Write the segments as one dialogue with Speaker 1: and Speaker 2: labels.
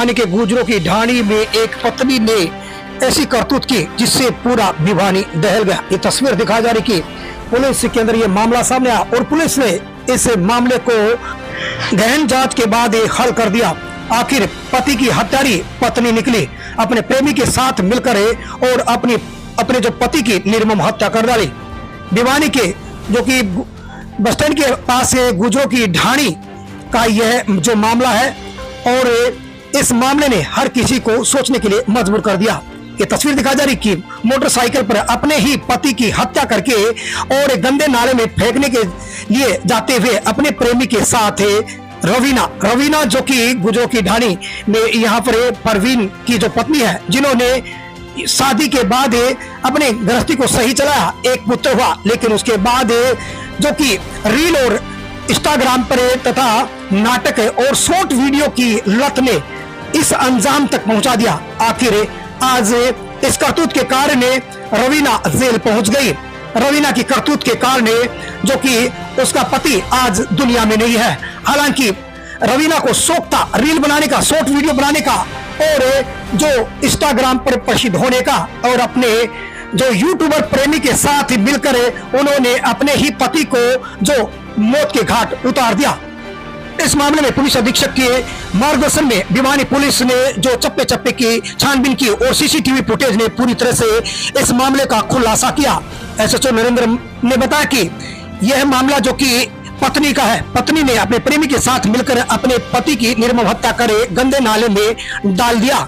Speaker 1: भिवानी के गुजरों की ढाणी में एक पत्नी ने ऐसी करतूत की जिससे पूरा भिवानी दहल गया। ये तस्वीर दिखाई जा रही कि पुलिस के अंदर ये मामला सामने आया और पुलिस ने इस मामले को गहन जांच के बाद ये हल कर दिया। आखिर पति की हत्यारी पत्नी निकली, अपने प्रेमी के साथ मिलकर और अपने जो पति की निर्मम हत्या कर डाली। भिवानी के जो कि बस स्टैंड के पास गुजरों की ढाणी का यह जो मामला है और इस मामले ने हर किसी को सोचने के लिए मजबूर कर दिया। ये तस्वीर दिखा जा रही कि मोटरसाइकिल पर अपने ही पति की हत्या करके और गंदे नाले में फेंकने के लिए जाते हुए अपने प्रेमी के साथ रवीना जो कि गुजरों की ढाणी में यहाँ पर परवीन की जो पत्नी है, जिन्होंने शादी के बाद अपने गृहस्थी को सही चलाया, एक पुत्र हुआ, लेकिन उसके बाद जो कि रील और इंस्टाग्राम पर तथा नाटक और शॉर्ट वीडियो की लत ने इस अंजाम तक पहुंचा दिया। आखिर आज इस करतूत के कारण रवीना जेल पहुंच गई। रवीना की करतूत के कारण जो कि उसका पति आज दुनिया में नहीं है। हालांकि रवीना को शौक था रील बनाने का, शॉर्ट वीडियो बनाने का और जो इंस्टाग्राम पर प्रसिद्ध होने का, और अपने जो यूट्यूबर प्रेमी के साथ मिलकर उन्होंने अपने ही पति को जो मौत के घाट उतार दिया। इस मामले में पुलिस अधीक्षक के मार्गदर्शन में भिवानी पुलिस ने जो चप्पे चप्पे की छानबीन की और सीसीटीवी फुटेज ने पूरी तरह से इस मामले का खुलासा किया। एसएचओ नरेंद्र ने बताया कि यह मामला जो कि पत्नी का है, पत्नी ने अपने प्रेमी के साथ मिलकर अपने पति की निर्मम हत्या करे गंदे नाले में डाल दिया।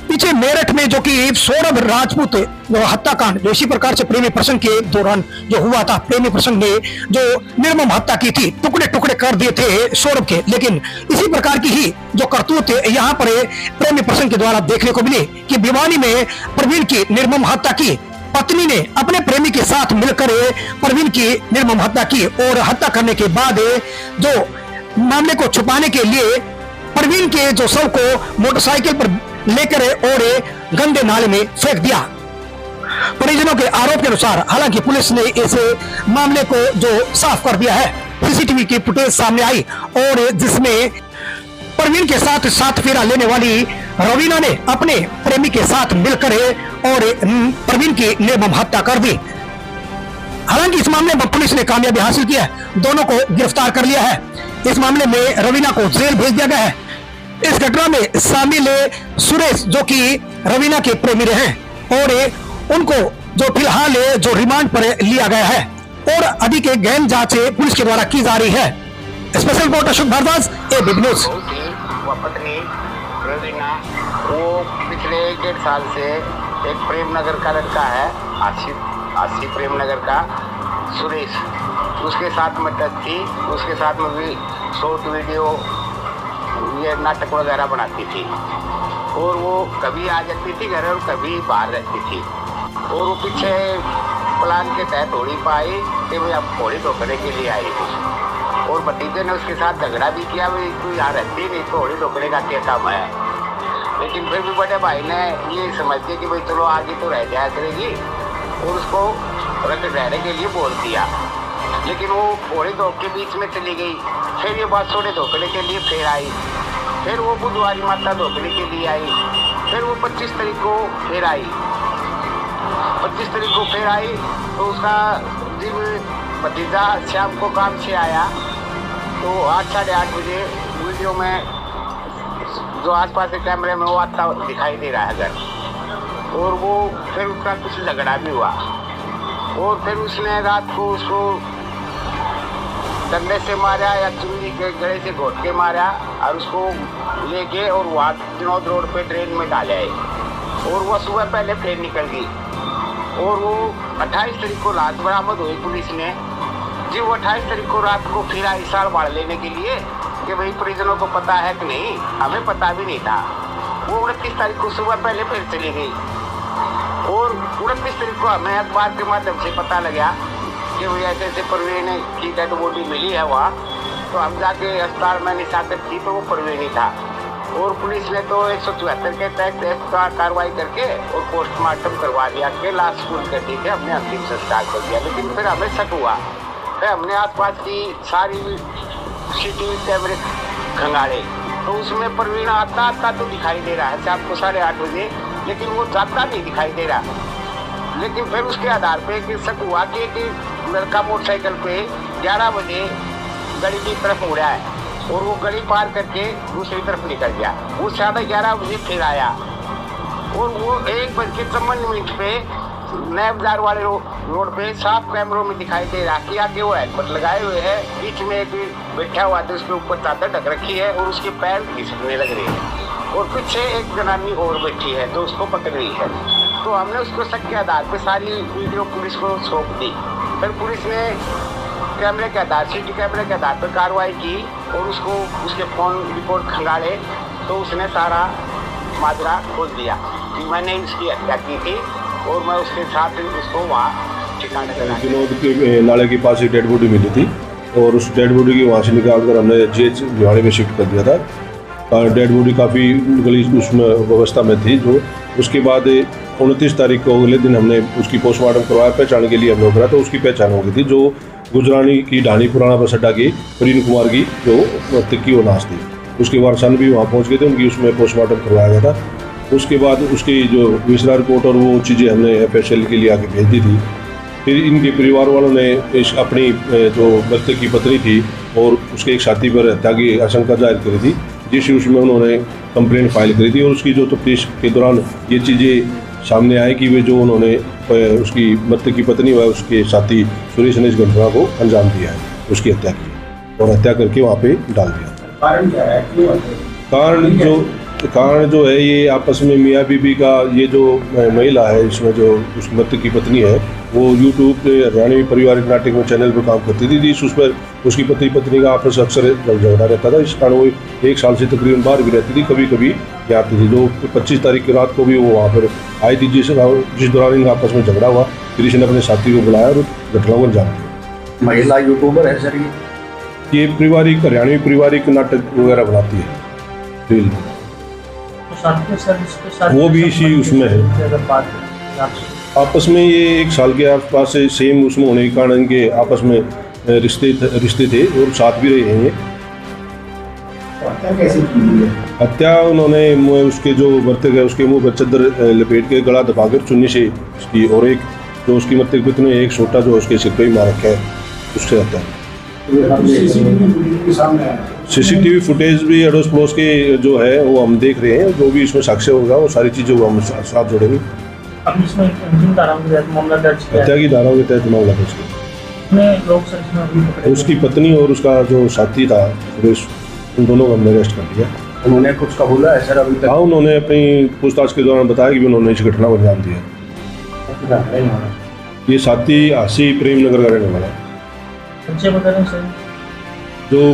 Speaker 1: पीछे मेरठ में जो कि सौरभ राजपूत जो हत्याकांड जो इसी प्रकार से प्रेमी प्रसंग के दौरान जो हुआ था, प्रेमी प्रसंग ने जो निर्मम हत्या की थी, टुकड़े टुकड़े कर दिए थे सौरभ के, लेकिन इसी प्रकार की ही जो करतूत यहाँ पर प्रेमी प्रसंग के द्वारा देखने को मिली कि भिवानी में प्रवीण की निर्मम हत्या की। पत्नी ने अपने प्रेमी के साथ मिलकर प्रवीण की निर्मम हत्या की और हत्या करने के बाद जो मामले को छुपाने के लिए प्रवीण के जो शव को मोटरसाइकिल पर लेकर और गंदे नाले में फेंक दिया। परिजनों के आरोप के अनुसार हालांकि पुलिस ने इस मामले को जो साफ कर दिया है। सीसीटीवी की फुटेज सामने आई और जिसमें प्रवीण के साथ साथ फेरा लेने वाली रवीना ने अपने प्रेमी के साथ मिलकर और प्रवीण की निर्मम हत्या कर दी। हालांकि इस मामले में पुलिस ने कामयाबी हासिल की है, दोनों को गिरफ्तार कर लिया है। इस मामले में रवीना को जेल भेज दिया गया है। इस घटना में शामिल सुरेश जो कि रवीना के प्रेमी रहे और उनको जो फिलहाल जो रिमांड पर लिया गया है और अभी के गहन जांच पुलिस के द्वारा की जा रही है। Special reporter Ashok Bhardwaj, ABP news.
Speaker 2: पत्नी रवीना वो पिछले 1.5 साल से एक प्रेमनगर का लड़का है, आशी प्रेमनगर का सुरेश, उसके साथ में टच थी। उसके साथ में भी शॉर्ट वीडियो ये नाटक वगैरह बनाती थी और वो कभी आ जाती थी घर और कभी बाहर रहती थी। और वो पीछे प्लान के तहत होली पाई कि भाई अब होली रोकने के लिए आई थी और भतीजे ने उसके साथ झगड़ा भी किया, भाई तू यहाँ रहती नहीं तो होली रोकने का क्या काम है। लेकिन फिर भी बड़े भाई ने ये समझ दिया कि भाई चलो आगे तो रह जाया करेगी और उसको रहने के लिए बोल दिया। लेकिन वो होली रोक के बीच में चली गई। फिर ये बात सोने धोखने के लिए फिर आई, फिर वो बुधवारी माता धोखने के लिए आई, फिर वो 25 तारीख को फिर आई। 25 तारीख को फिर आई तो उसका जब भतीजा शाम को काम से आया तो 8 साढ़े 8 बजे वीडियो में जो आसपास के कैमरे में वो आता दिखाई दे रहा है घर। और वो फिर उसका कुछ झगड़ा भी हुआ और फिर उसने रात को उसको डंडे से मारा या चुन्नी के गले से घोट के मारा और उसको लेके और वहाँ विनोद रोड पे ट्रेन में डाले आए और वह सुबह पहले फिर निकल गई। और वो 28 तारीख को लाश बरामद हुई पुलिस ने। जी वो 28 तारीख को रात को फिर आई साल बाढ़ लेने के लिए कि भाई परिजनों को पता है कि नहीं, हमें पता भी नहीं था। वो 29 तारीख को सुबह पहले फिर चली गई और 29 तारीख को हमें अखबार के माध्यम से पता लगा कि भाई ऐसे ऐसे परवीन की डेड बॉडी मिली है वहाँ। तो हम जाके अस्पताल में निशाकत की तो वो परवीन ही था और पुलिस ने तो 174 के तहत कार्रवाई करके और पोस्टमार्टम करवा दिया कि लाश फूल कर दी थी, हमने अंतिम संस्कार कर दिया। लेकिन फिर हमें शक हुआ, फिर हमने आसपास की सारी सीसीटीवी कैमरे खंगाले तो उसमें प्रवीण आता तो दिखाई दे रहा है शाम को 8:30 बजे, लेकिन वो जाता नहीं दिखाई दे रहा। लेकिन फिर उसके आधार पे कि शक हुआ कि लड़का मोटरसाइकिल पे 11 बजे गली की तरफ मुड़ा है और वो गली पार करके दूसरी तरफ निकल गया। वो 11:30 बजे फिर आया और वो 1:54 पे नया बाजार वाले रोड पे साफ कैमरों में दिखाई दे रहा कि आगे वो हेलमेट लगाए हुए है, बीच में एक बैठा हुआ था, उसके ऊपर चादर ढक रखी है और उसके पैर घिसकने लग रहे हैं और पीछे एक जनानी और बैठी है जो उसको पकड़ रही है। तो हमने उसको शक के आधार पे सारी वीडियो पुलिस को सौंप दी। फिर पुलिस ने कैमरे के आधार सीटी कैमरे के आधार पर कार्रवाई की और उसको उसके फ़ोन रिपोर्ट खंगाले तो उसने सारा माजरा खोल दिया कि मैंने उसकी हत्या की थी और मैं उसके साथ उसको वहाँ ठिकाने लगा।
Speaker 3: विनोद के नाले के पास एक डेड बॉडी मिली थी और उस डेड बॉडी की वहाँ से निकाल कर हमने जीएच भिवाड़ी में शिफ्ट कर दिया था। डेड बॉडी काफ़ी गली उसमें व्यवस्था में थी। जो उसके बाद 29 तारीख को अगले दिन हमने उसकी पोस्टमार्टम करवाया, पहचान के लिए हमने करा तो उसकी पहचान हो गई थी। जो गुजरानी की ढाणी पुराना बस अड्डा की प्रवीण कुमार की जो मृतक की वो लाश थी, उसके वारसान भी वहाँ पहुँच गए थे, उनकी उसमें पोस्टमार्टम करवाया गया था। उसके बाद उसकी जो विसरा रिपोर्ट और वो चीज़ें हमने FSL के लिए आके भेज दी थी। फिर इनके परिवार वालों ने अपनी जो मृतक की पत्नी थी और उसके एक साथी पर हत्या की आशंका जाहिर करी थी, जिस उसमें उन्होंने कंप्लेंट फाइल करी थी और उसकी जो तफ्तीश के दौरान ये चीज़ें सामने आए कि वे जो उन्होंने उसकी मृतक की पत्नी व उसके साथी सुरेश ने इस घटना को अंजाम दिया है, उसकी हत्या की और हत्या करके वहाँ पे डाल दिया।
Speaker 4: कारण क्या है?
Speaker 3: कारण जो है ये आपस में मियाँ बीबी का, ये जो महिला है इसमें जो उस मृतक की पत्नी है वो यूट्यूब पे हरियाणवी पारिवारिक नाटक में चैनल पर काम करती थी। उस पर उसकी पत्नी का आपस अक्सर झगड़ा रहता था। इस कारण वो 1 साल से तकरीबन बाहर भी रहती थी, कभी कभी यहाँ आती थी। जो 25 तारीख की रात को भी वो वहाँ पर आई थी, जिस दौरान इनका आपस में झगड़ा हुआ। फिर इसने अपने साथी को बुलाया और घटना को अंजाम दिया।
Speaker 4: महिला यूट्यूबर है सर
Speaker 3: ये पारिवारिक हरियाणवी पारिवारिक नाटक वगैरह बनाती है रील, वो भी इसी उसमें है। आपस में ये 1 साल के आसपास से सेम उसमें होने के कारण के आपस में रिश्ते थे और साथ भी रहे हैं।
Speaker 4: हत्या कैसे की है?
Speaker 3: हत्या उन्होंने उसके जो मृतक है उसके मुंह पर चादर लपेट के गला दबाकर चुन्नी से उसकी, और एक जो उसकी मृतक पत्नी एक छोटा जो उसके सिर पे ही मार रखा है, उससे हत्या। CCTV फुटेज भी अड़ोस पड़ोस के जो है वो हम देख रहे हैं। जो भी इसमें साक्ष्य होगा वो सारी चीज़ें हम साथ जोड़ेंगे। हत्या की धाराओं के तहत मामला दर्ज किया। उसकी पत्नी और उसका जो साथी था सुरेश, उन दोनों को हमने अरेस्ट कर लिया।
Speaker 4: उन्होंने कुछ कबूला है सर अभी तक?
Speaker 3: हाँ, उन्होंने अपनी पूछताछ के दौरान बताया कि उन्होंने इस घटना को अंजाम दिया। ये साथी आसी प्रेम नगर का रहने वाला है। जो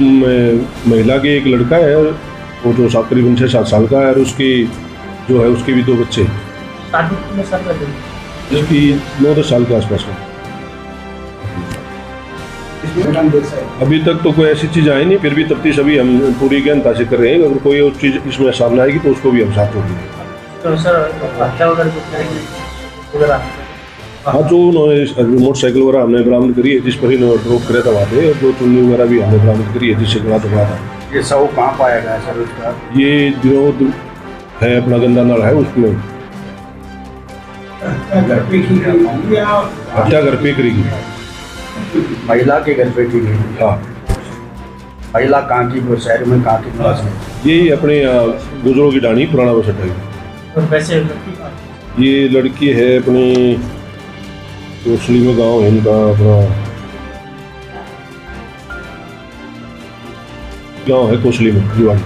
Speaker 3: महिला के एक लड़का है वो जो करीबन 6-7 साल का है और उसकी जो है उसके भी 2 बच्चे, इसकी 9-10 साल के आसपास है। अभी तक तो कोई ऐसी चीज़ आई नहीं, फिर भी तफ्तीश अभी हम पूरी गहनता से कर रहे हैं। अगर कोई और चीज़ इसमें सामने आएगी तो उसको भी हम साथ जोड़ देंगे। हाँ, जो उन्होंने मोटरसाइकिल वगैरह हमने बरामद करी है जिस पर ही ड्रॉप करे था वहाँ पे, और जो चुन्नी वगैरह भी हमने बरामद करी है जिससे गला दबा था।
Speaker 4: ये सब कहाँ पाया गया सर उसका?
Speaker 3: ये विनोद है अपना गंदा नाला है उसमें। हत्या घर पे करेगी,
Speaker 4: महिला के घर पे की गई।
Speaker 3: हाँ।
Speaker 4: महिला कहाँ की, वो शहर में कहाँ की निवासी है?
Speaker 3: यही अपने गुजरों की ढाणी पुराना बस अड्डा की। ये लड़की है अपनी कोसली में गांव है इनका, अपना गांव है कोसली में भिवाड़ी।